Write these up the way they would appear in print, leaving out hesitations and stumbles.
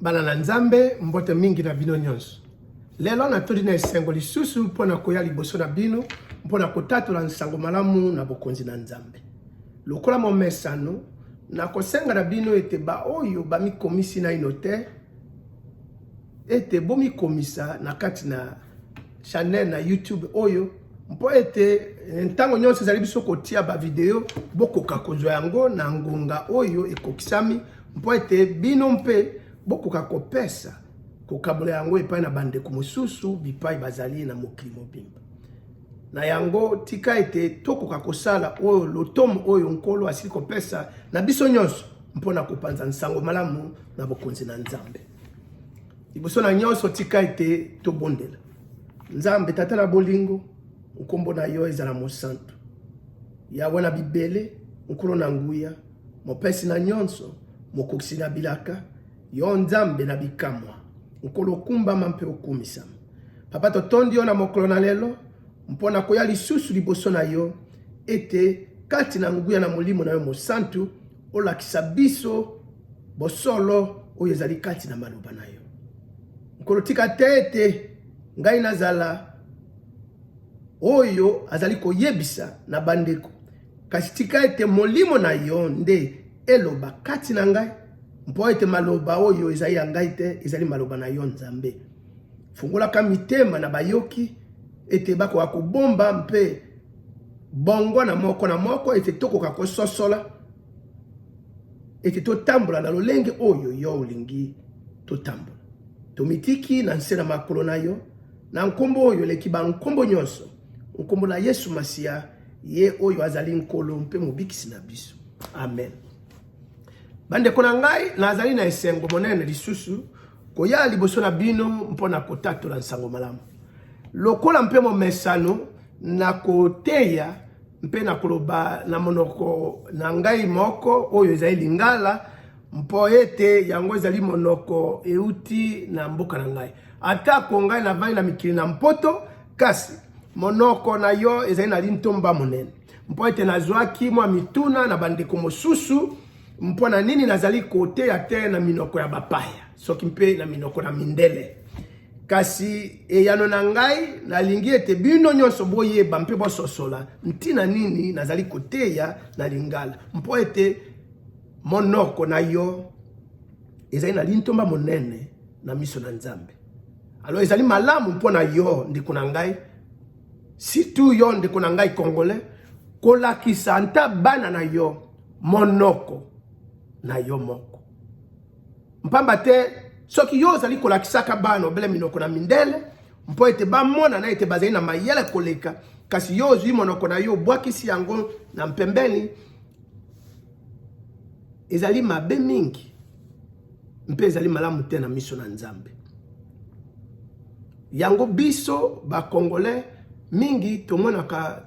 bana na nzambe mbote mingi na bino nyonso. Lelo na todi na esengo lisusu mpona koya liboso na bino mpona kotatola nsango malamu na bokonzi na nzambe. Lokola momesano na kosenga na bino ete ba oyo ba mikomisi na inote ete bomi komisa na kati na channel na YouTube oyo mpo ete ntango nyonso ezali biso kotia ba video bokoka kozwa yango na ngonga oyo ekokisami mpo ete bino mpe bokoka kopesa kokabola yango epai na bandeko mosusu bipai bazali na mokili mobimba. Na yango tika ete tokoka kosala oyo lotomo oyo nkolo asili kopesa na biso nyonso mpona kopanza nsango malamu na bokonzi na nzambe. Liboso na nyonso tika ete tobondela nzambe tata na bolingo nkombo na yo ezala mosantu yawe na bibele nkolo na nguya mopesi na nyonso mokokisi na bilaka yo nzambe na bikamwa nkolo kumba mampe okumisama. Papa totondi yo na mokolo na lelo mpona koya lisusu liboso na yo ete kati na nguya na molimo na yo mosantu olakisa biso bosolo oyo ezali kati na maloba na yo. Nkolo tika tete ngai nazala oyo azali koyebisa na bandeko kasi tika ete molimo na yo nde eloba kati na ngai mpo ete maloba oyo ezali ya ngai te ezali maloba na yo nzambe. Fungolaka mitema na bayoki ete bakoka kobomba mpe bongo na moko ete tokoka kososola ete totambola na lolenge oyo yo olingi totambola. Tomitiki na nse na makolo na yo na nkombo oyo leki ba nkombo nyonso nkombo na Yesu Masia ye oyo azali nkolo mpe mobikisi na biso. Amen. Bandeko na ngai nazali na esengo monene lisusu koya liboso na bino mpona kotatola nsango malamu. Lokola mpe momesano na koteya mpe na koloba na monoko na ngai moko oyo ezali lingala mpo ete yango ezali monoko euti na mboka na ngai. Atako ngai na vai na mikili na mpoto kasi monoko na yo ezali na lintomba monene. Mpo ete nazwaki mwa mituna na bandeko mosusu mpo na nini nazali koteya te na minoko ya bapaya soki mpe na minoko na mindele. Kasi eyano na ngai nalingi ete bino nyonso boyeba mpe bososola ntina nini nazali koteya na lingala mpo ete monoko na yo ezali na lintomba monene na miso na nzambe. Alo ezali malamu mpo na yo ndeko na ngai situ yo ndeko na ngai Congolais kolakisa nta bana na yo monoko na yo moko. Mpamba te soki yo zali kolakisaka bana obele minoko na mindele mpo ete bamona na ete bazali na mayele koleka kasi yo zwi monoko na yo bwakisi yango na mpembeni ezali mabe mingi mpe ezali malamu te na miso na nzambe. Yango biso ba Congolais mingi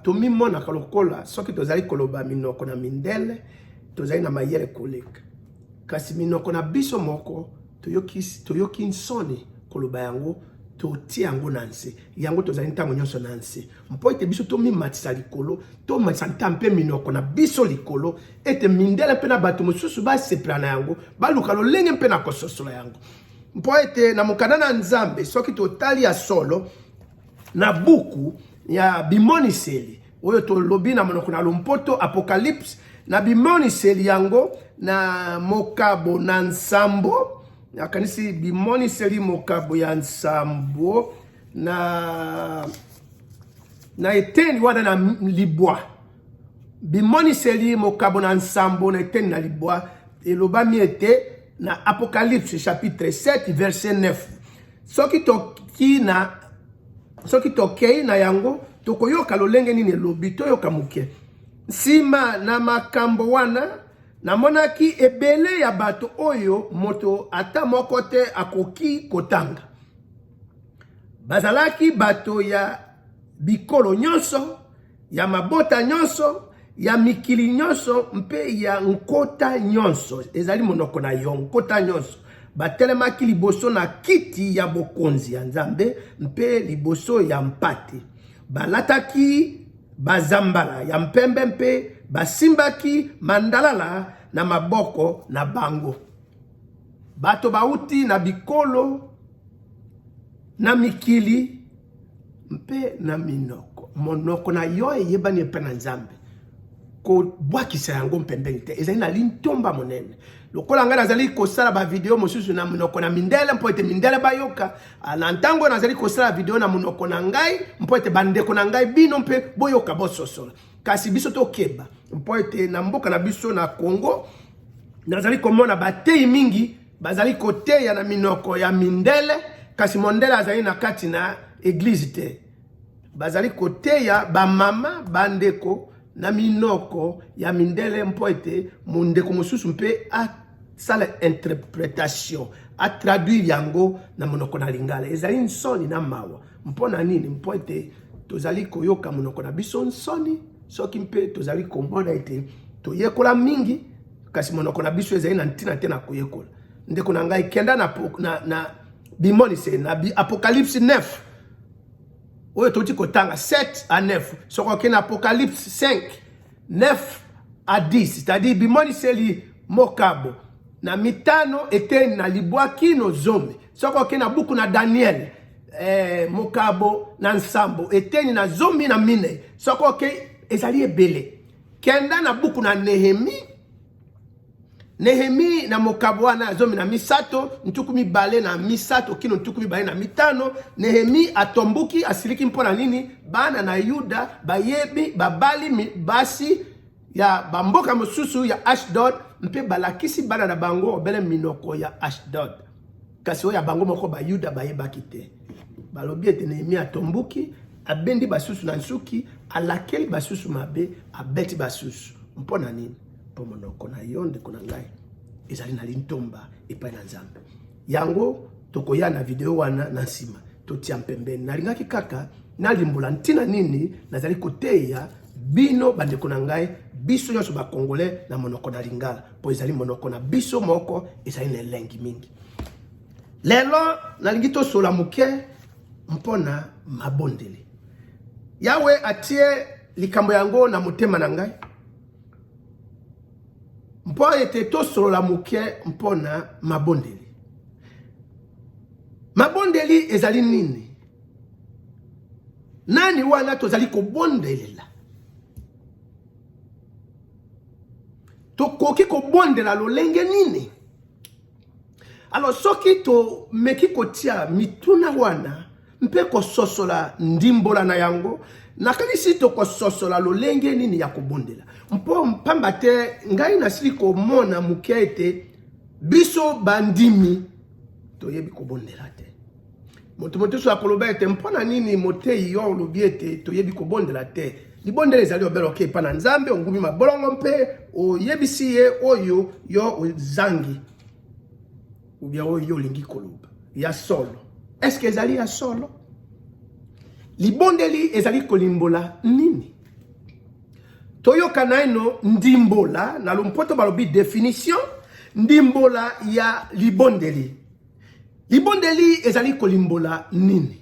tomimonaka lokola soki tozali koloba minoko na mindele tozali na mayele koleka kasi minoko na biso moko toyoki nsoni koloba yango totia yango na nse yango tozali ntango nyonso na nse mpo ete biso tomimatisa likolo tomatisa nta mpe minoko na biso likolo ete mindele mpe na bato mosusu basepela na yango baluka lolenge mpe na kososola yango mpo ete na mokanda na nzambe soki totali ya solo na buku ya bimoniseli oyo tolobi na monoko na lompoto Apocalypse na bimoniseli yango na mokabo na nsambo akanisi bimoniseli mokabo ya nsambo na eteni wana na libwa bimoniseli mokabo na nsambo na eteni na libwa elobami ete na Apocalypse chapitre 7 verset 9 soki tokei na yango tokoyoka lolenge nini elobi toyoka muke. Sima na makambo wana namonaki ebele ya bato oyo moto ata moko te akoki kotanga. Bazalaki bato ya bikolo nyonso, ya mabota nyonso, ya mikili nyonso mpe ya nkota nyonso. Ezali monoko na yo nkota nyonso. Batelemaki liboso na kiti ya bokonzi ya nzambe mpe liboso ya mpate. Balataki bazambala ya mpembe mpe basimbaki mandalala na maboko na bango. bato bauti na bikolo na mikili mpe na minoko monoko na yo eyebani epe na nzambe ko bwakisa yango mpembeni te ezali na lintomba monene lokola nga nazali kosala ba video mosusu na monoko na mindele mpo ete mindele bayoka na ntango nazali kosala video na monoko na ngai mpo ete bandeko na ngai bino mpe boyoka bososola kasi biso tokeba mpo ete na mboka na biso na Congo nazali komona batei mingi bazali koteya na minoko ya mindele kasi mondele azali na kati na église te bazali koteya ba mama bandeko na minoko ya mindele mpo ete mondeko mosusu mpe a sala interprétation a traduire yango na monoko na lingala ezali nsoni na mawa mpo na nini mpo ete tozali koyoka monoko na biso nsoni soki mpe tozali komona ete toyekola mingi kasi monoko na biso ezali na ntina te na koyekola ndeko na ngai kenda na bimonise na Apocalypse 9 oyo toti kotanga 7 à 9 soko ke na Apocalypse 5 9 à 10 c'est-à-dire bimonise li mokabo na mitano eteni na libwaki no zombe soko ke na buku na Daniel mokabo na nsambo eteni na zombi na mine soko ke ezali ebele kenda na buku na Nehemi na mokabo wana zomi na misato ntuku mibale na misato kino ntuku mibale na mitano Nehemi atombuki asiliki mpona nini bana na Yuda bayebi babali basi ya bamboka mosusu ya Ashdod mpe balakisi bana na bango obele minoko ya Ashdod kasi oya bango moko ba Yuda bayebaki te balobi ete Nehemi atombuki abendi basusu na nsuki alakeli basusu mabe abeti basusu mpona nini po monoko na yo ndeko na ngai ezali na lintomba epai na nzambe yango tokoya na video wana na nsima totia mpembeni nalingaki kaka nalimbola ntina nini nazali koteya bino bandeko na ngai biso nyonso bakongolais na monoko na lingala po ezali monoko na biso moko ezali na elengi mingi lelo nalingi tosola moke mpona mabondeli yawe atie likambo yango na motema na ngai mpo ete tosolola moke mpona mabondeli mabondeli ezali nini nani wana tozali kobondelela tokoki kobondela lolenge nini alors soki to meki kotia mituna wana mpe kososola ndimbola na yango nakanisi tokososola lolenge nini ya kobondela mpo mpamba te ngai nasili komona moke ete biso bandimi toyebi kobondela te moto mosusu akoloba ete mpona nini motei yo olobi ete toyebi kobondela te libondela ezali obelo ke epa na nzambe ongumi mabolongo mpe oyebisi ye oyo yo ozangi ubia oyo olingi koloba ya solo eske ezali ya solo libondeli ezali kolimbola nini toyoka naino ndimbola na lompoto balobi definition ndimbola ya libondeli libondeli ezali kolimbola nini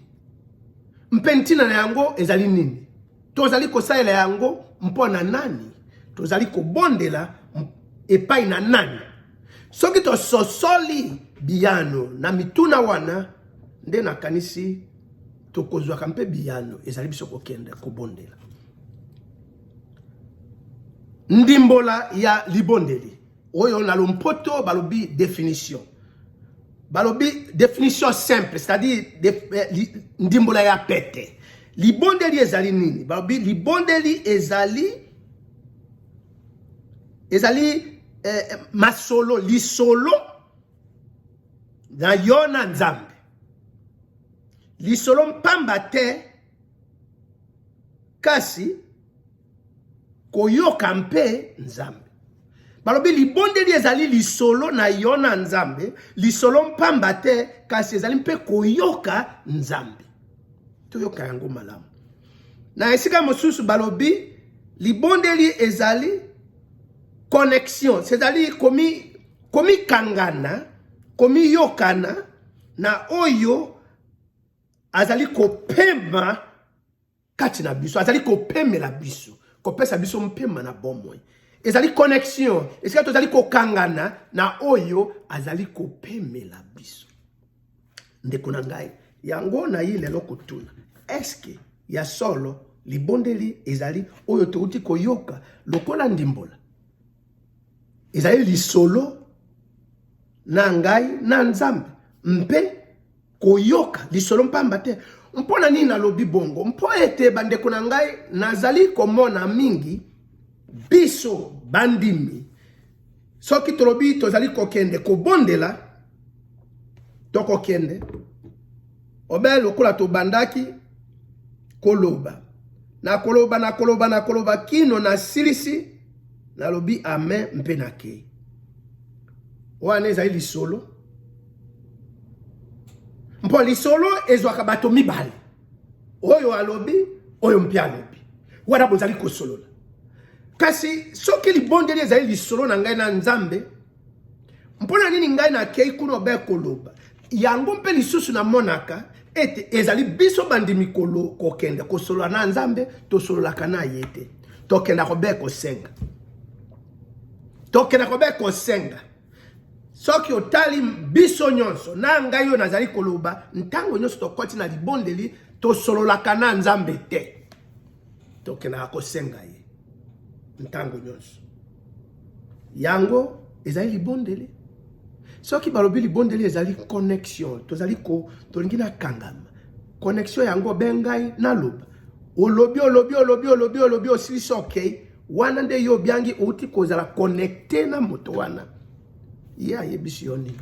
mpentina na yango ezali nini tozali kosalela yango mpona nani tozali kobondela epai na nani soki tososoli biyano na mituna wana nde nakanisi tokozwaka mpe biyano ezali biso kokende kobondela ndimbola ya libondeli oyo na lompoto balobi définition simple c'est-à-dire ndimbola ya pete libondeli ezali nini balobi libondeli ezali masolo lisolo na yo na nzambe lisolo mpamba te kasi koyoka mpe nzambe balobi libondeli ezali lisolo na yo na nzambe lisolo mpamba te kasi ezali mpe koyoka nzambe toyoka yango malamu na esika mosusu balobi libondeli ezali connexion c'est-à-dire komi kangana komi yokana na oyo azali kopema kati na biso azali kopemela biso kopesa biso mpema na bomoi ezali connexion esika tozali kokangana na oyo azali kopemela biso. Ndeko na ngai yango na yi lelo kotuna eske ya solo libondeli ezali oyo touti koyoka lokola ndimbola ezali lisolo na ngai na nzambe mpe koyoka lisolo mpamba te. Mpona nini nalobi bongo? Mpo ete bandeko na ngai nazali komona mingi biso bandimi soki tolobi tozali kokende kobondela tokokende obe lokola tobandaki koloba na koloba kino na silisi nalobi amen mpe na kei wana ezali lisolo. Mpo lisolo ezwaka bato mibale oyo alobi oyo mpe alobi wana bozali kosolola. Kasi soki libondeli ezali lisolo na ngai na nzambe mpona nini ngai na kei kuno be koloba yango mpe lisusu na monaka ete ezali biso bandimi kokende kosolola na nzambe tosololaka na ye te tokenda kobe kosenga soki otali biso nyonso na ngai yo nazali koloba ntango nyonso tokoti na libondeli tosololaka na nzambe te tokenda kosenga ye ntango nyonso yango ezali libondeli. Soki balobi libondeli ezali connexion tolingi na kangama connexion yango bengai na loba olobi osilisi okay wana nde yo biangi outi kozala connecté na moto wana ya yebisi yo nini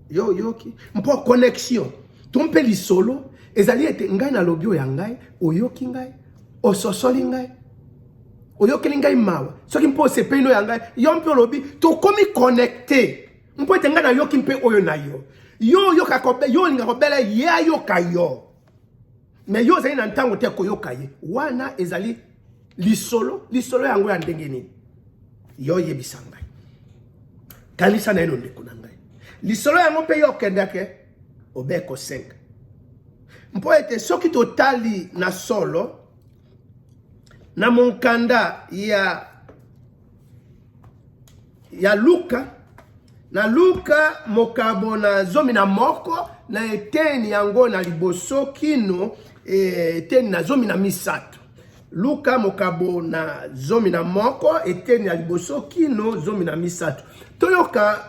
yo yoki mpo connexion tompe lisolo ezali ete ngai na lobi ya ngai oyoki ngai ososoli ngai oyokeli ngai mawa soki mpo sepeno ya ngai yo mpe olobi tokomi connecté mpo ete ngai na yoki mpe oyo na yo yo linga kobela ye ayoka yo me yo ozali na ntango te koyoka ye wana ezali lisolo yango ya ndenge nini yo yebisa ngai kanisa na eno ndeko na ngai lisolo yango mpe yo okendake obe kosenga mpo ete soki totali na solo na monkanda ya Luka na Luka mokabo na zomi na moko na eteni yango na liboso kino eteni na zomi na misato. Luka mokabo na zomi na moko eteni na liboso kino zomi na misato. Toyoka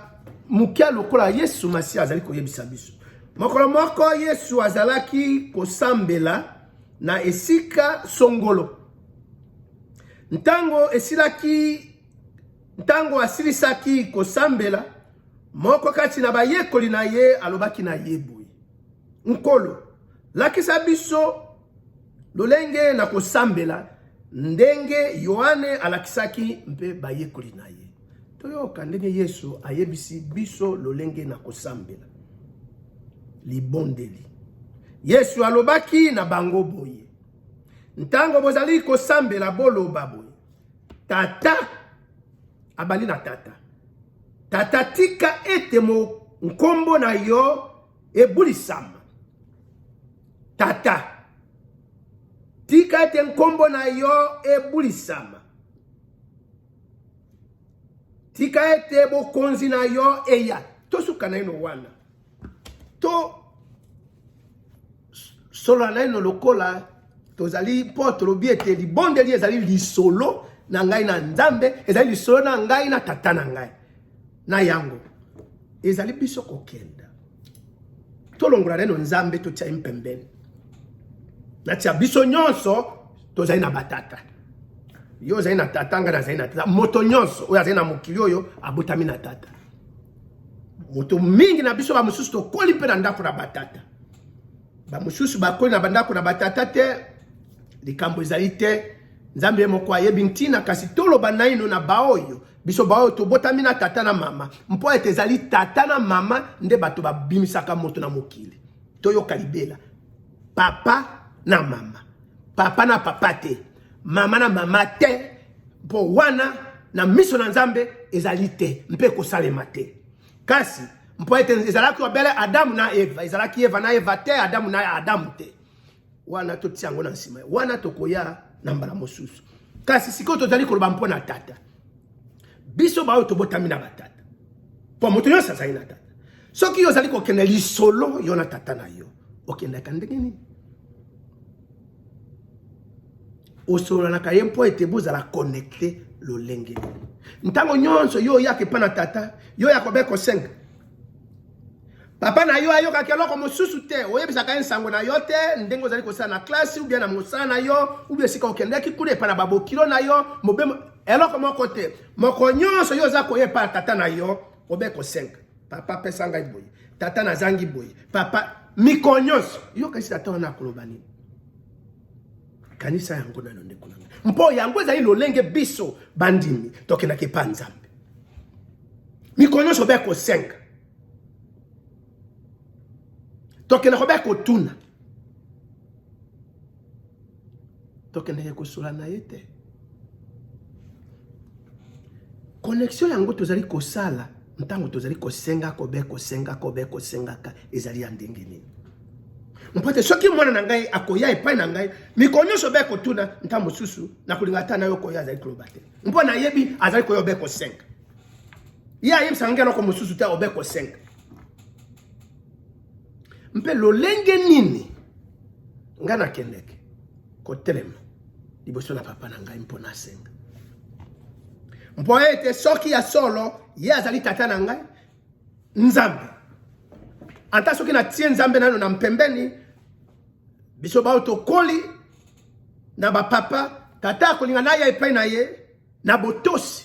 mukia lokola Yesu Masiya azali koyebisa biso. Mokolo moko Yesu azalaki kosambela na esika songolo. Ntango asilisaki kosambela moko kati na bayekoli na ye alobaki na ye boye nkolo lakisa biso lolenge na kosambela ndenge Yohane alakisaki mpe bayekoli na ye. Toyoka ndenge Yesu ayebisi biso lolenge na kosambela libondeli. Yesu alobaki na bango boye ntango bozali kosambela boloba boye tata abali na tata tika ete mo nkombo na yo ebulisama. Tata tika ete nkombo na yo ebulisama. Tika ete bokonzi na yo eya. Tosuka na ino wana to solo na ino lokola tozali po tolobi ete libondeli ezali lisolo na ngai na nzambe ezali lisolo na ngai na tata na ngai na yango ezali biso kokenda tolongola neno nzambe totia impembeni na tia biso nyonso tozali na batata yo ozali na tata nga nazali na tata moto nyonso oyo azali na mokili oyo abotami na tata moto mingi na biso bamosusu tokoli mpe na ndako na batata bamosusu bakoli na bandako na batata te likambo ezali te nzambe moko ayebi ntina kasi toloba na ino na baoyo biso baoyo tobotami na tata na mama mpo ete ezali tata na mama nde bato babimisaka moto na mokili toyoka libela papa na mama papa na papa te mama na mama te mpo wana na miso na nzambe ezali te mpe kosalema te kasi mpo ete ezalaki obele Adamu na Eva ezalaki Eva na Eva te Adamu na Adamu te wana totia yango na nsima wana tokoya na mbala mosusu kasi sikoyo tozali koloba mpo na tata biso ba to botami na batata po moto yo sasa ina tata soki yo zali ko kende lisolo yo na tata na yo okenda kandenge nini osolo na kayempo ete bozala connecté lolenge ntango nyonso yo yake pa na tata yo yakobeko 5 papa na yo ayoka keloko mosusu te oyebisaka ensango na yo te ndengo zali kosala na classe ou bien na mosala na yo ou bien sika okendeki kule pa na babokilo na yo mobemo eloko moko te moko nyonso yo za koyepa tata na yo obeko 5 papa pesa ngai boye tata na zangi boye papa mikonyonso yo kasi tata na koloba nini kanisa yango na ndeko na mpo yango ezali lolenge biso bandimi tokena ke pa nzambe mikonyonso obeko 5 tokena kobeko tuna tokena kosula na yete connexion yango tozali kosala ntango tozali kosenga kobeko sengaka ezali ya ndenge nini mpote soki mwana na ngai akoya epai na ngai mikonyonso beko tuna nta mosusu na kulinga ta na yo koya azali kloba te mpo na yebi azali koya obeko 5 ya yem sangela ko mosusu ta obeko 5 mpe lolenge nini ngana kendeke ko telema liboso na papa na ngai mpo na senga mpo ete soki ya solo ye azali tata na ngai nzambe anta soki na tie nzambe nano na mpembeni biso ba otokoli na ba papa tata kolinga na ye epai na ye na botosi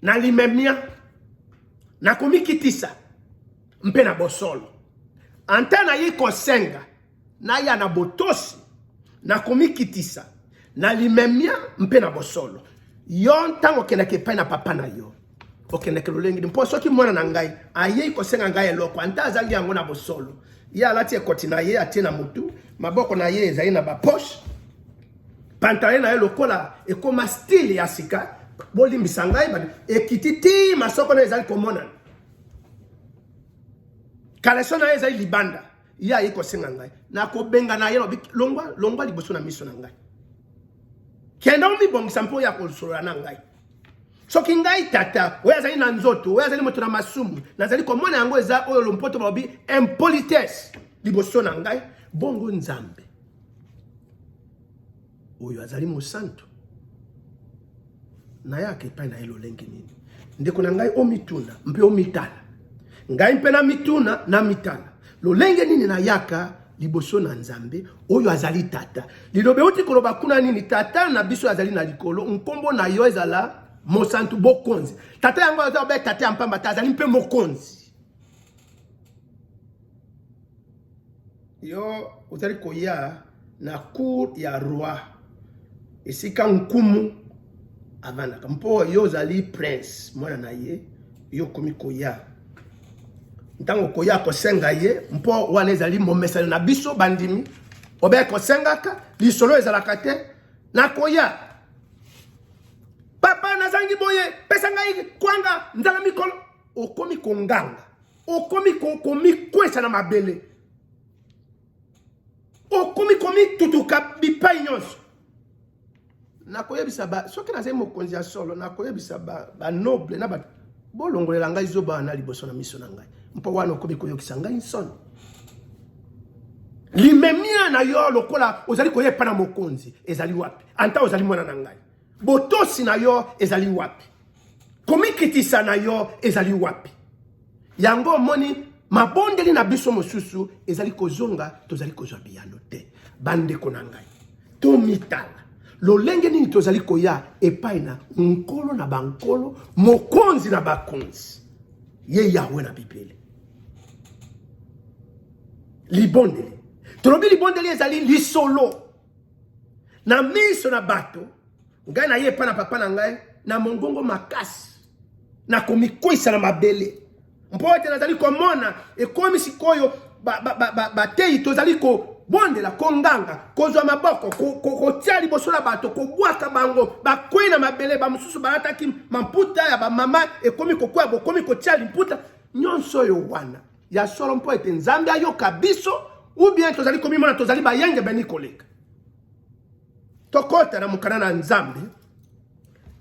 na limemia na komikitisa mpe na bosolo anta na ye kosenga na ya na botosi na komikitisa na limemia mpe na bosolo yo ntango kendeke epai na papa na yo okendeke lolenge mpo soki mwana na ngai aye kosenga ngai eloko anta azali yango na bosolo ye alati ekoti na ye atie na mutu maboko na ye ezali na bapoche pantalon na ye lokola ekoma style ya sika bolimbisa ngai ekiti ti masoko na ezali komonana kaleso na ye ezali libanda ye aye kosenga ngai nakobenga na ye longwa liboso na miso na ngai kenda omibongisa mpo ya kosolola na ngai soki ngai tata oyo azali na nzoto oyo azali moto na masumu nazali komona yango eza oyo lompoto babi impolitesse liboso na ngai bongo nzambe oyo azali mosantu na yake epai na ye lolenge nini ndeko na ngai omituna mpe omitala ngai mpe na mituna na mitala lolenge nini na yaka liboso na nzambe oyo azali tata lilobe uti koloba kuna nini tata na biso azali na likolo nkombo na yo ezala mosantu bokonzi tata yango azabe tata ya mpamba azali mpe mokonzi yo uzali koya na cour ya roi esika nkumu avandaka mpo yo ozali prince mwana na ye yo komi koya ntango koya kosenga ye mpo wana ezali momesano na biso bandimi obe kosengaka lisolo ezalaka te na koya papa nazangi boye pesa ngai kwanga nzala mikolo okomi konganga okomi komikwesa na mabele okomi tutuka bipai nyonso nakoyebisa ba soki nazali mokonzi ya solo nakoyebisa ba noble na ba bolongolela ngai zoba na liboso na miso na ngai mpo wana okomi koyokisa ngai nsoni limemia na yo lokola ozali koyepa na mokonzi ezali wapi anta ozali mwana na ngai botosi na yo ezali wapi komikitisa na yo ezali wapi yango moni mabondeli na biso mosusu ezali kozonga tozali kozwa biyano te bandeko na ngai tomitala lolenge nini tozali koya epai na nkolo na bankolo mokonzi na bakonzi ye Yahweh na Bibele libondeli tolobi libondeli ezali lisolo na miso na bato ngai na ye epai na papa na ngai na mongongo makasi na komikwisa na mabele mpo ete nazali komona ekomi sikoyo batei tozali kobondela konganga kozwa maboko kotia liboso na bato kobwaka bango bakwei na mabele bamosusu balataki mamputa ya bamama ekomi kokwea bokomi kotia limputa nyonso oyo wana ya solo mpo ete nzambe ayoka biso ou bien tozali komimona tozali bayenge beni koleka tokota na mokana na nzambe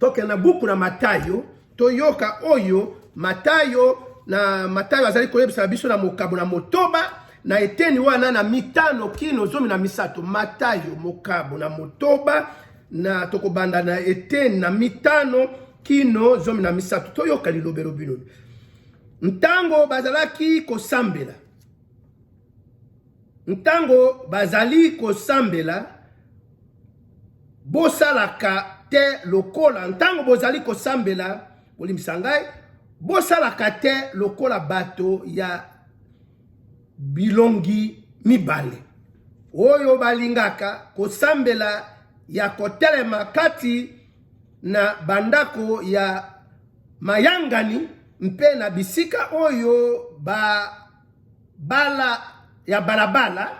toke na buku na Matayo toyoka oyo Matayo na Matayo azali koyebisa biso na mokabo na motoba na eteni wana na mitano kino 13. Matayo mokabo na motoba na tokobanda na eteni na mitano kino 13. Toyoka lilobelo bino. Ntango bazalaki kosambela. Ntango bazali kosambela bosalaka te lokola. Ntango bozali kosambela bolimisa ngai bosalaka te lokola bato ya bilongi mibale oyo balingaka kosambela ya kotelema kati na bandako ya mayangani mpe na bisika oyo balabala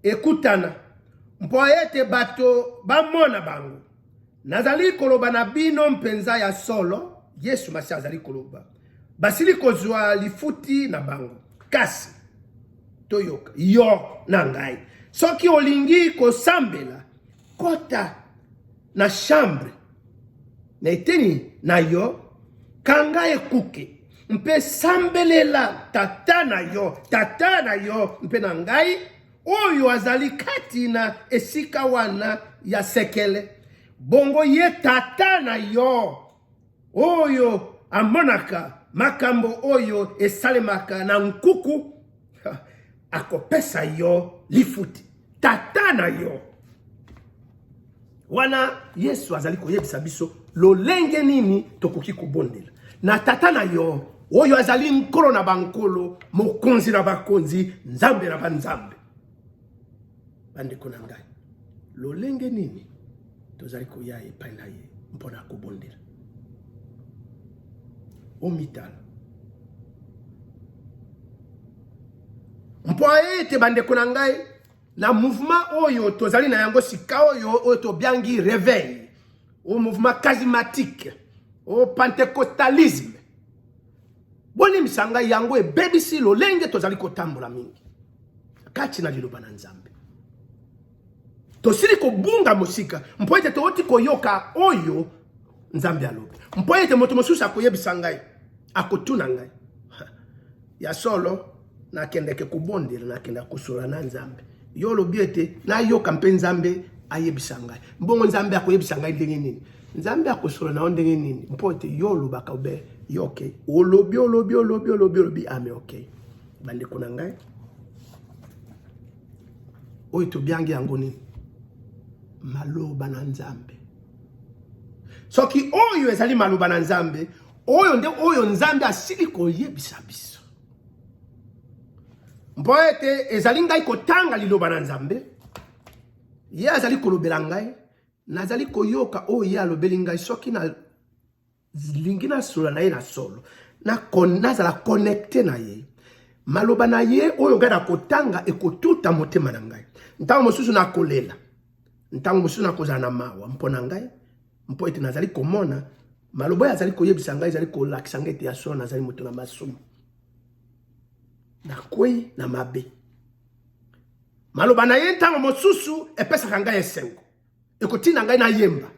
ekutana mpo ete bato bamona bango. Nazali koloba na bino mpenza ya solo, Yesu Masiya azali koloba, basili kozwa lifuti na bango. Kasi toyoka yo na ngai, soki olingi kosambela kota na chambre na eteni na yo, kanga ekuke mpe sambelela tata na yo mpe na ngai oyo azali kati na esika wana ya sekele. Bongo ye tata na yo oyo amonaka makambo oyo esalemaka na nkuku akopesa yo lifuti. Tata na yo wana Yesu azali koyebisa biso lolenge nini tokoki kubondela na tata na yo oyo azali nkolo na bankolo, mokonzi na bakonzi, nzambe na banzambe. Bandeko na ngai, lolenge nini tozali koya epai na ye mpona kobondela omitala mpo ete bandeko na ngai na mouvement oyo tozali na yango sika oyo tobiangi réveil, au mouvement charismatique, au pentecostalisme. Boni misanga yango ebebisi lolenge tozali kotambola mingi kati na liloba na Nzambe. Tosili kobunga musika mpo ete tooti koyoka oyo Nzambe alobi. Mpo ete moto mosusu akoyebisa ngai akotuna ngai ya solo na kendeke kubondela na kenda kusola na Nzambe. Yo lobi ete na yoka mpe Nzambe ayebisa ngai. Mbongo Nzambe akoyebisa ngai ndenge nini? Nzambe akosola na ndenge nini? Mpo ete yo lobaka obe yoke olobi ame okay. Bandeko na ngai oyo tobiangi yango nini? Maloba na Nzambe. Soki oyo ezali maloba na Nzambe, oyo nde oyo Nzambe asili koyebisa biso. Mpo ete ezali ngai kotanga liloba na Nzambe, ye azali kolobela ngai, nazali koyoka oyo ye alobeli ngai, soki na lingi na solo na ye na solo, nazala connecte na ye. Maloba na ye oyo ngai na kotanga ekotuta motema na ngai. Ntango mosusu na kolela, ntango mosusu na kozala na mawa mpo na ngai, mpo ete nazali komona maloba ya azali koyebisa ngai, ezali kolakisa ngai ete ya solo nazali moto na masumu na kwei na mabe. Maloba na ye ntango mosusu epesaka ngai esengo, ekotinda ngai na yemba,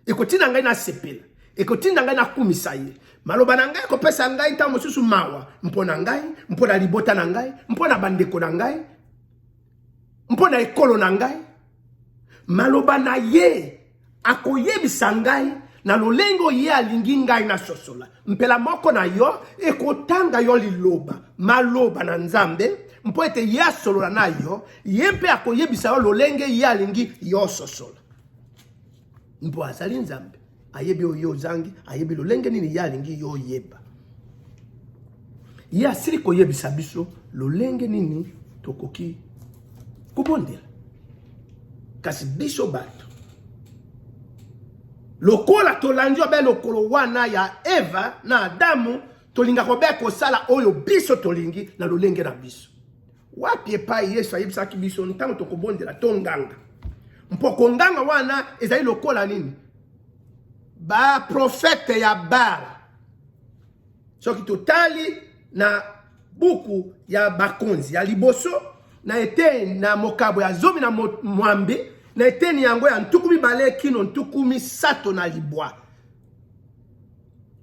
ekotinda ngai na sepela, ekotinda ngai na kumisa ye. Maloba na ngai ekopesa ngai ntango mosusu mawa mpo na ngai, mpo na libota na ngai, mpo na bandeko na ngai, mpo na ekolo na ngai. Maloba na ye akoyebisa ngai na lolengo ye alingi ngai na sosola. Mpela moko na yo ekotanga yo liloba, maloba na Nzambe, mpo ete ye asolola na yo, ye mpe akoyebisa yo lolenge ye alingi yo sosola. Mpo azali Nzambe, ayebi oyo zangi, ayebi lolenge nini ye alingi yo yeba. Ye asili koyebisa biso lolenge nini tokoki kubondela. Kasi biso bato lokola tolandi obe lokolo wana ya Eva na Adamu, tolinga kobe kosala oyo biso tolingi na lolenge na biso. Wapi epai Yesu ayebisaki biso ntango tokobondela tonganga. Mpoko nganga wana ezali lokola nini? Ba profete ya Baal. Soki totali na buku ya bakonzi ya liboso na ete na mokabo ya zomi na mwambe, na eteni yango ya ntuku mibale kino ntuku misato na libwa.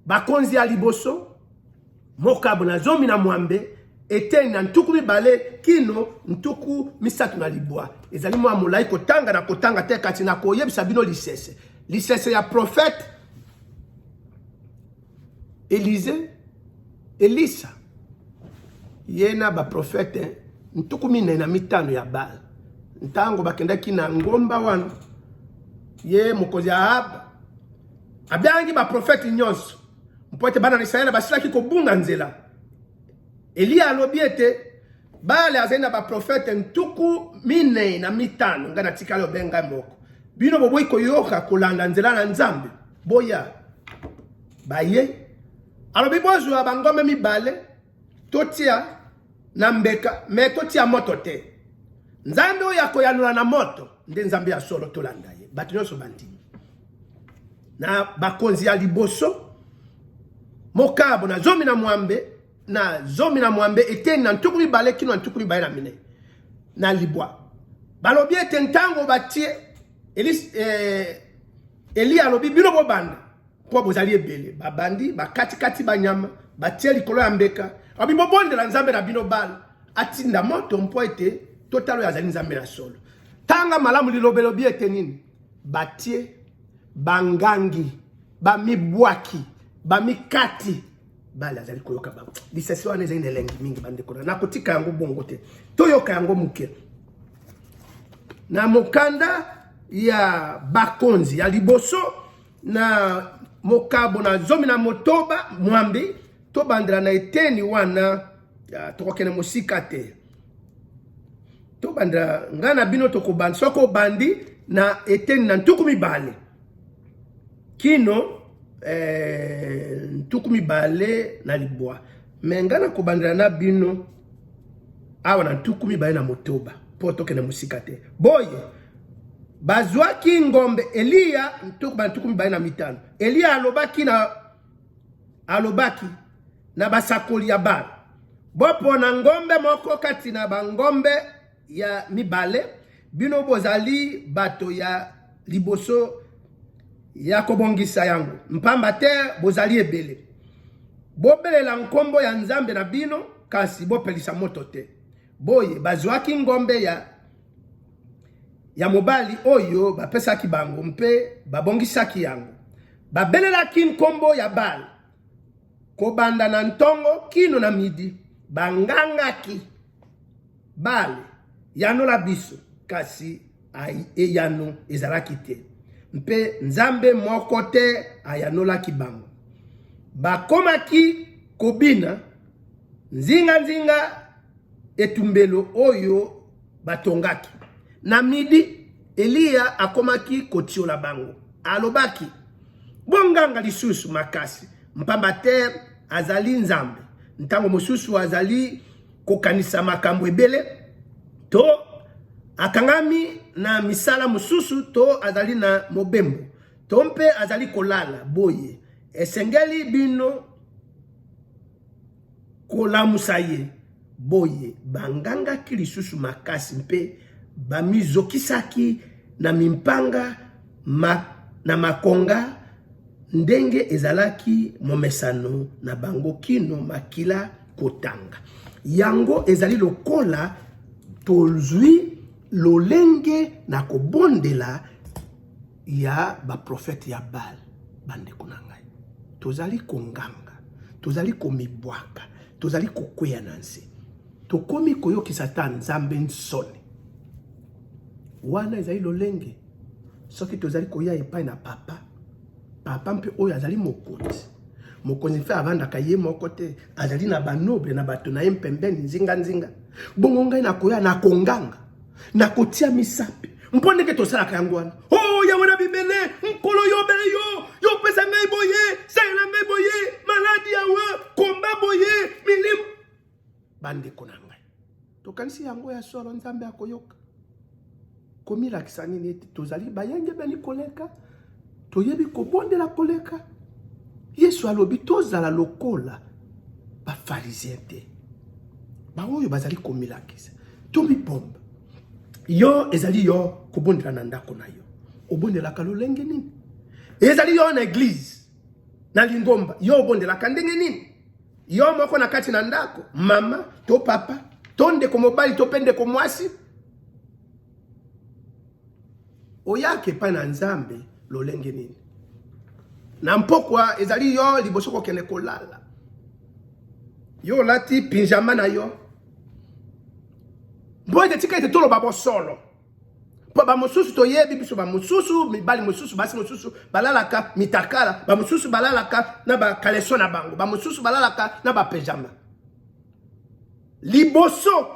Bakonzi ya liboso mokabo na zomi na mwambe eteni na ntuku mibale kino ntuku misato na libwa. Ezali mwa molai kotanga na kotanga te kati na koyebisa bino lisese. Lisese ya prophète Elisa. Yena ba prophète ntuku mine na mitano ya Baal. Ntango bakendaki na ngomba wana. Ye mokozi Ahab. Abiangi ba prophète nyonso. Mpoete bana na Israeli basilaki kobunga nzela. Elia alobi ete Baal azali na ba prophète ntuku mine na mitano ngana tikalo benga moko. Bino boboyi koyoka kolanda nzela na Nzambe. Boya. Baye. Alobi bozwa bangombe mibale totia na mbeka me totia moto te. Nzambe oyo akoyanula na moto nde Nzambe ya solo tolanda ye. Bato nyonso bandimi. Na bakonzi ya liboso mokabo na zomi na mwambe eteni na ntuku mibale kino ntuku mibale na mine na libwa. Balobi ete ntango batie Elia alobi bino bobanda kwa bozali ebele babandi bakati banyama batie likolo ya mbeka abi bobondela Nzambe na bino Baal atinda moto mpo ete totalo yazali Nzambe na solo. Tanga malamu lilobelobi ete nini batie bangangi bamibwaki bamikati Baal azali koyoka ba lisese wana ezali nelengi mingi bande kona na kotika yango bongo te toyoka yango muke na mokanda ya bakonzi ya liboso na mokabo na zomi na motoba mwambi to bandela na eteni wana tokokene musika te to bandela ngana bino tokobanda soko bandi na eteni na ntuku mibale kino ntuku mibale na libwa mengana kobandela na bino awa na ntuku mibale na motoba po tokene musika te boye bazwaki ngombe Elia ntuku mibale na mitano. Elia alobaki na basakoli ya Baal. Bopo na ngombe moko kati na bangombe ya mibale bino bozali bato ya liboso ya kobongisa yango. Mpamba te bozali ebele. Bobelela nkombo ya Nzambe na bino kasi bopelisa moto te. Boye bazwaki ngombe ya mobali oyo bapesaki bango mpe babongisaki yango. Babelelaki nkombo ya Baal. Kobanda na ntongo kino na midi bangangaki Baal yanola biso kasi eyano ezalaki te. Mpe Nzambe moko te ayanolaki bango. Bakomaki kobina nzinga etumbelo oyo batongaki. Na midi Elia akomaki kotiola bango. Alobaki bonganga lisusu makasi mpamba te azali Nzambe. Ntango mosusu azali kokanisa makambo ebele to akangami na misala mosusu to azali na mobembo to mpe azali kolala boye esengeli bino kolamusa ye boye banganga kilisusu makasi mpe bamizokisaki na mimpanga na makonga ndenge ezalaki momesano na bango kino makila kotanga. Yango ezali lokola tozwi lolenge na kobondela ya ba prophète ya Baal bande kunangai. Tozali konganga, tozali komibwaka, tozali kokweya nanse. Tokomi koyoki Satan Nzambe nsone. Wana ezali lolenge. Soki tozali koya epai na papa mpe oyo azali mokonzi. Mokonzi mfe avandaka ye moko te, azali na banoble na bato na ye mpembeni nzinga. Bongo ngai na koya na konganga, na kotia misapi. Mpondeke tosalaka yango wana. Oh ya wana bibele, nkolo yobele yo pesa ngai boye, saela ngai boye, maladi yawa, komba boye, milim. Bandeko na ngai. Tokanisi yango ya solo Nzambe akoyoka. Komila kisani neti tozali bayenge beni koleka. Toyebi kobondela koleka. Yesu alobi tozala lokola ba pharisien te. Ba oyo bazali komilakisa. Tomi bomba. yo ezali yo kobondela na ndako na yo obondelaka lolenge nini ezali yo na église na lingomba yo obondelaka ndenge nini yo moko na kati na ndako mama to papa to ndeko mobali to pendeko mwasi oyake pa na nzambe lolenge nini na mpokwa ezali yo liboso kokende kolala yo lati pyjama na yo mboye tika ete tolo babosolo po ba mususu to yebi biso ba mususu mibali mususu basi mususu balalaka mitakala ba mususu balalaka na ba kaleso na bango ba mususu balalaka na ba pyjama liboso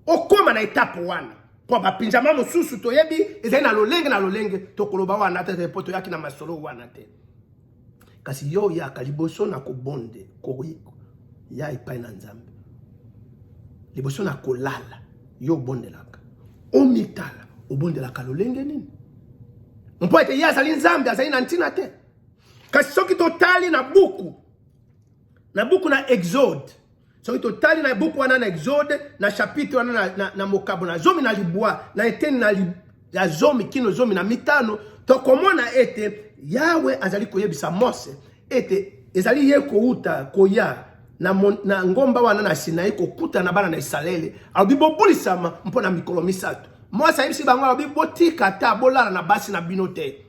okoma na etape wana po ba pyjama mususu to yebi ezali na lolenge to koloba wana tete poto yaki na masolo wana te kasi yo ya kaliboso na kobonde koyiko ya ipai na nzambe liboso na kolala yo bondelaka omitala obondelaka lolenge nini mpo ete ye azali nzambe azali na ntina te kasi soki totali na buku na exode soki totali na buku wana na exode na chapitre wana na mokabo na zomi na libwa na eteni na zomi kino zomi na mitano tokomona ete Yawe azali koyebisa Mose ete ezali ye kouta koya na ngomba wana na Sinai kokuta na bana na Israeli alobi bobulisama mpona mikolo misato Mose ayebisi bango alobi botika ta bolala na basi na bino te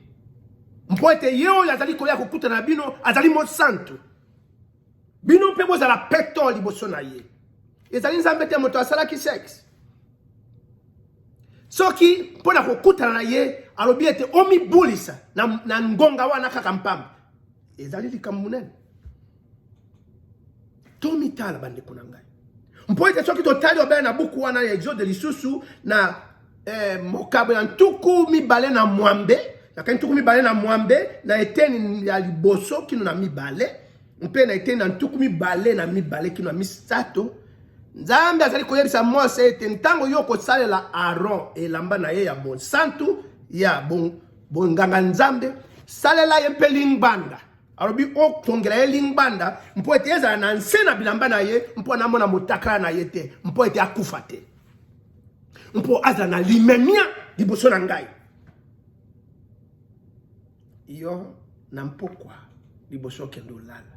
mpo ete ye oyo azali koya kokuta na bino azali mosantu bino mpe bozala peto liboso na ye ezali nzambe te moto asalaki sexe soki mpona kokutana na ye alobi ete omibulisa na ngonga wana kaka mpamba ezali likambo munene tomitala bandeko na ngai mpo ete soki totali obele na buku wana ya exode lisusu na mokabo ya ntuku mibale na mwambe ntuku mibale na mwambe na eteni ya liboso kino na mibale mpe na eteni na ntuku mibale na mibale kino na misato Nzambe azali koyebisa Mose ete ntango yo kosalela Aaron elamba na ye ya bonsantu ya bonganga nzambe salela ye mpe lingbanda alobi okongela ye lingbanda mpo ete ezala na nse na bilamba na ye mpo na mona motakala na ye te mpo ete akufa te mpo azala na limemia liboso na ngai yo na mpokwa liboso kende olala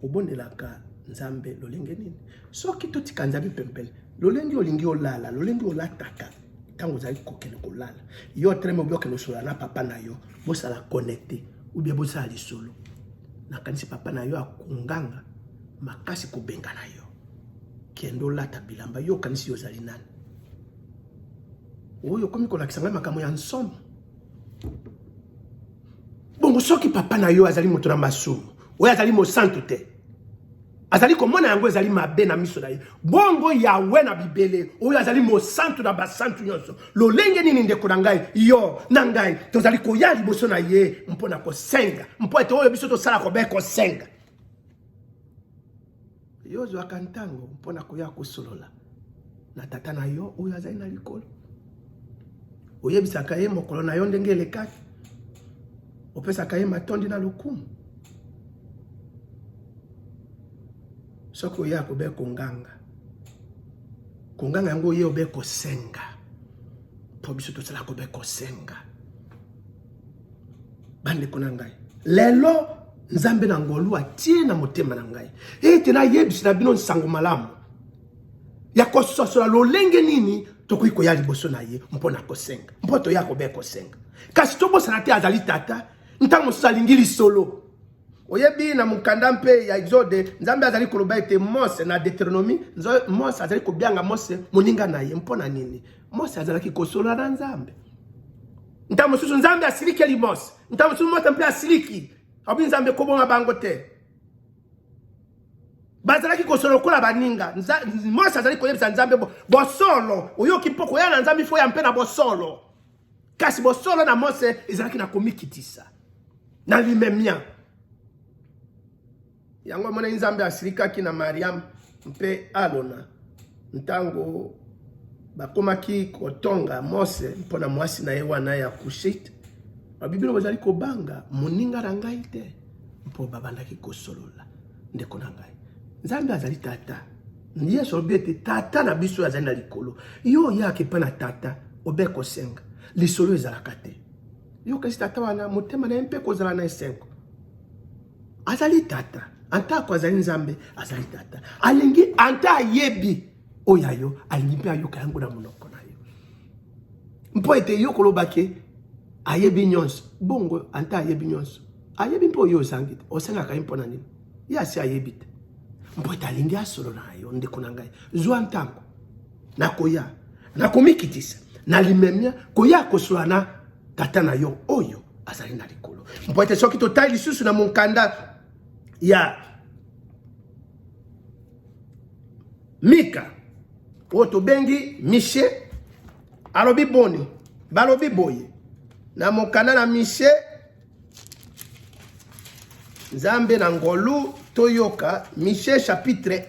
obondelaka nzambe lolenge nini soki totika nzambe pempele lolenge olingi olala lolenge olataka tango ozali kokende kolala yo treme obioke nosola na papa na yo bosala connecté ou bien bosala lisolo nakanisi papa na yo akunganga makasi kobenga na yo kende olata bilamba yo kanisi ozali nani oyo komi kolakisa ngai makambo ya nsomo bongo soki papa na yo azali moto na masumu oyo azali mosantu te azali komona yango ezali mabe na miso na ye bongo Yawe na bibele oyo azali mosantu na basantu nyonso lolenge nini ndeko na ngai yo na ngai tozali koya liboso na ye mpona kosenga mpo ete oyo biso tosala kobe kosenga yo zwaka ntango mpona koya kosolola na tata na yo oyo azali na likolo oyebisaka ye mokolo na yo ndenge elekaki opesaka ye matondi na lokumu soko ya kobe konganga yango ye obe kosenga po biso tosala kobe kosenga bande kona ngai lelo nzambe na ngolu atie na motema na ngai ete na yebisi na bino nsango malamu ya kososola lolenge nini tokoki koya liboso na ye mpona kosenga mpo toya kobe kosenga kasi tobosana te azali tata ntango mosusu alingi lisolo oyebi na mukanda mpe ya exode nzambe azali koloba ete Mose na Deutéronomie Mose azali kobianga Mose moninga na ye mpona nini Mose azalaki kosolola na nzambe ntango mosusu nzambe asiliki eli Mose ntango mosusu Mose mpe asiliki abi nzambe kobonga bango te bazalaki kosolola kola baninga Mose azali koyebisa nzambe bosolo oyoki mpoko ya na nzambe fo ya mpe na bosolo kasi bosolo na Mose ezalaki na komikitisa na limemia yango mona nzambe asilikaki na Mariam mpe Alona ntango bakomaki kotonga Mose mpona mwasi na ye wana ya Kushite babibilo bazali kobanga moninga na ngai te mpo babandaki kosolola ndeko na ngai nzambe azali tata Yesu obete tata na biso azali na likolo. Yo yake pa na tata obeko senga. Lisolo ezalaka te. Yo kasi tata wana motema na mpe kozala na esengo. Azali tata. Anta ko azali nzambe azali tata. Alingi anta yebi oyayo alingi mpe ayoka yango na monoko na yo. Mpo ete yo kolobake ayebi nyonso. Bongo anta ayebi nyonso. Ayebi mpo yo sangite. Osenga ka mpo na nini? Ya si ayebi te. Mpo ete alingi asolo na yo ndeko na ngai. Zwa ntango. Na koya. Na komikitisa. Na limemia koya kosola na tata na yo oyo azali na likolo. Mpo ete soki totali lisusu na monkanda ya Mika oto bengi Mishe alobi boni balobi boye na mokanda na Mishe Nzambe na ngolu toyoka Mishe chapitre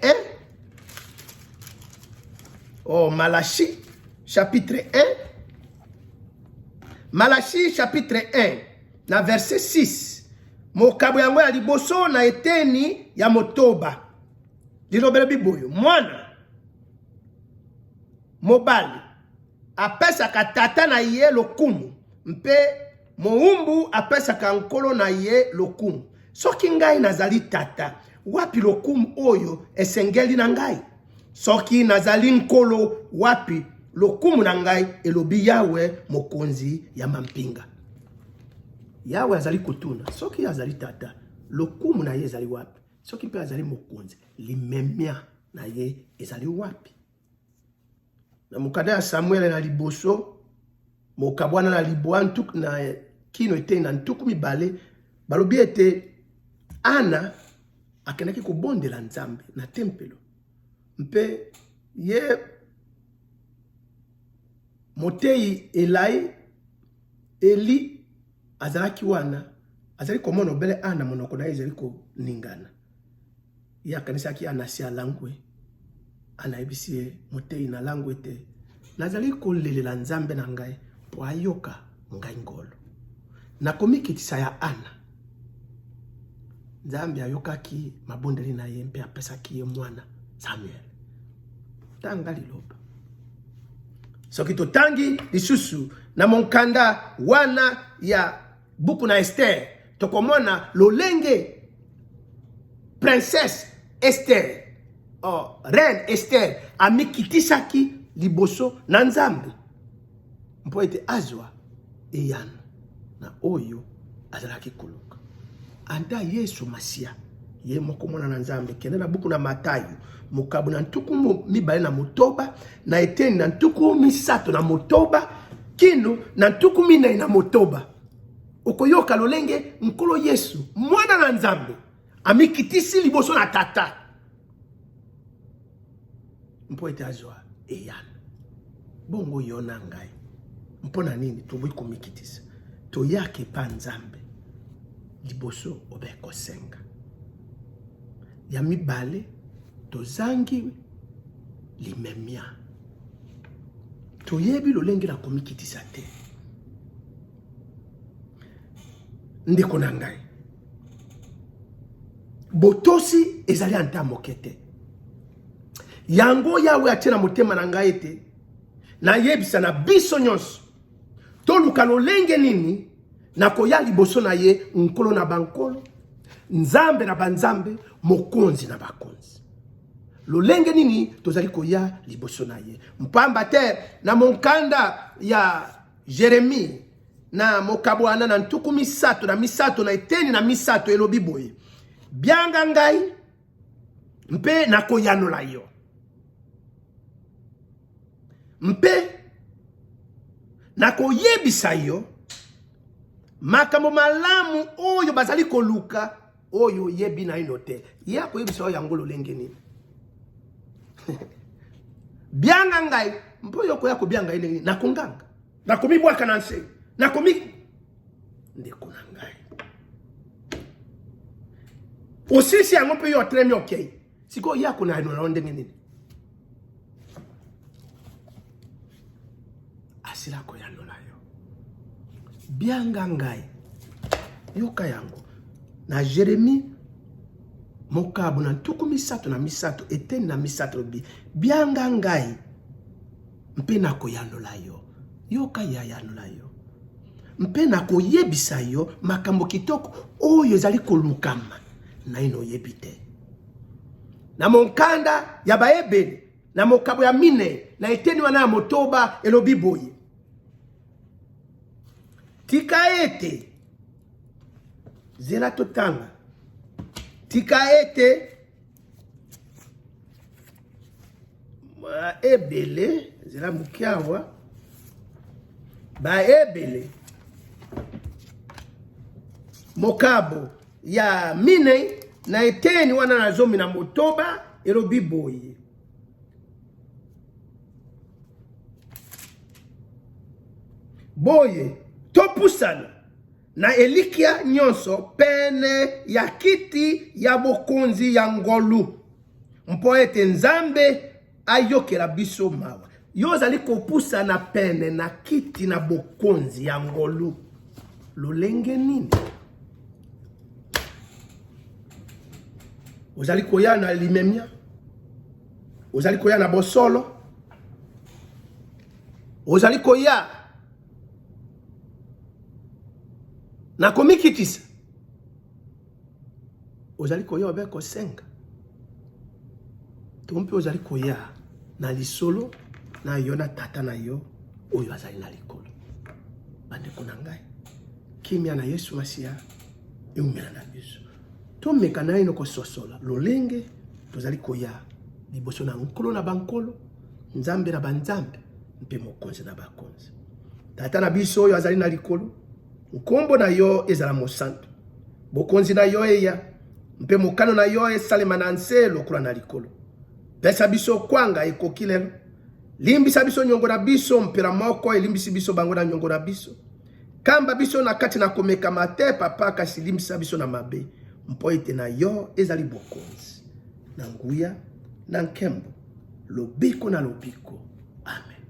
1 Malachi chapitre 1 Malachi chapitre 1 na verset 6 Mokabo yango ya liboso na eteni ya motoba. Lilobele biboyo. Mwana mobali apesaka tata na ye lokumu. Mpe moumbu apesaka nkolo na ye lokumu. Soki ngai nazali tata, wapi lokumu oyo esengeli na ngai? Soki nazali nkolo, wapi lokumu na ngai? Elobi Yawe mokonzi ya mampinga. Yawe azali kutuna. Soki azali tata, lokumu na ye ezali wapi? Soki mpe azali mokonzi, limemia na ye ezali wapi? Na mokanda ya Samuel na liboso, mokabwana na liboa ntuku na kino ete na ntuku mibale, balobi ete Ana akendaki kobondela Nzambe na tempelo. Mpe ye motei elai Eli azalaki wana azali komona obele Ana monoko na ezali ko ningana. Ya kanisaki Ana si alangwe. Ana ebisi motei na langwe te. Nazali kolelela Nzambe na ngai po ayoka ngai ngolo. Na komikitisa ya Ana. Nzambe ayokaki mabondeli na ye mpe apesaki ye mwana Samuel. Tanga liloba. Soki totangi lisusu na monkanda wana ya buku na Esther, tokomona lolenge princesse Esther, reine Esther amikitisaki liboso na Nzambe. Mpo ete azwa eyano na oyo azalaki koluka. Anda Yesu Masia ye moko mwana na Nzambe kende na buku na Matayo mukabu na ntuku mibale na motoba na eteni na ntuku misato na motoba kino na ntuku minei na motoba. Okoyoka lolenge nkolo Yesu mwana na Nzambe amikitisi liboso na tata. Mpo ete azwa eyana. Bongo yona ngai. Mpona nini toboyi komikitisa? Toyake pa Nzambe liboso obeko senga. Ya mibale tozangi limemia. Toyebi lolenge na komikitisa te. Ndeko na ngai. Botosi ezali anta mokete. Yango Yawe atina motema na ngai ete na yebisa na biso nyonso. Toluka lolenge nini na koya liboso na ye nkolo na bankolo, Nzambe na banzambe, mokonzi na bakonzi. Lolenge nini tozali koya liboso na ye. Mpamba te na monkanda ya Jeremi na mokabwana na ntuku misato na eteni na misato elobi boye. Bianga ngai mpe na koyanola yo. Mpe na koyebisa yo makambo malamu oyo bazali koluka oyo yebi na ino te. Ya koyebisa oyo yango lolenge nini. Bianga ngai mpo yo koya kobianga nini na konganga. Na komibwaka na nse. Na komi ndeko na ngai. Osisi yango mpe yo tremi okay. Siko ya kuna ino na ndenge nini. Asila koyanola yo. Bianga ngai. Yoka yango. Na Jeremi Mokabo na tuku misato na misato eteni na misato bi bianga ngai mpe na koyandola yo yoka ya yandola yo mpe na koyebisa yo makambo kitoko oyo ezali kolukama na ino yebite na monkanda ya baebele na mokabo ya mine na eteni wana ya motoba elobi boye tika ete zela totanga tika ete ebele zela mukiawa ba ebele mokabo ya mine na eteni wana na zomi na motoba elobi boye boye topusana na elikia nyonso pene ya kiti ya bokonzi ya ngolu mpo ete nzambe ayokela biso mawa yo ozali kopusana pene na kiti na bokonzi ya ngolu lolenge nini ozali koya na limemia ozali koya na bosolo ozali koya na komikitisa ozali koya obeko senga tompe ozali koya na lisolo na yo na tata na yo oyo azali na likolo bandeko na ngai kimia na Yesu Masia eumela na biso tomeka na ino kososola lolenge tozali koya liboso na nkolo na bankolo nzambe na banzambe mpe mokonzi na bakonzi tata na biso oyo azali na likolo nkombo na yo ezala mosantu bokonzi na yo eya mpe mokano na yo esalema na nse lokola na likolo pesa biso kwanga ekoki lelo limbisa biso nyongo na biso mpela moko elimbisi biso bango na nyongo na biso kamba biso na kati na komekama te papa kasi limbisa biso na mabe mpo ete na yo ezali bokonzi na nguya na nkembo lobiko na lobiko amen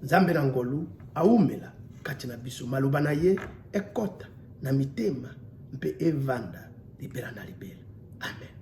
nzambe na ngolu aumela kati na biso maloba na ye ekota na mitema mpe evanda libela na libela amen.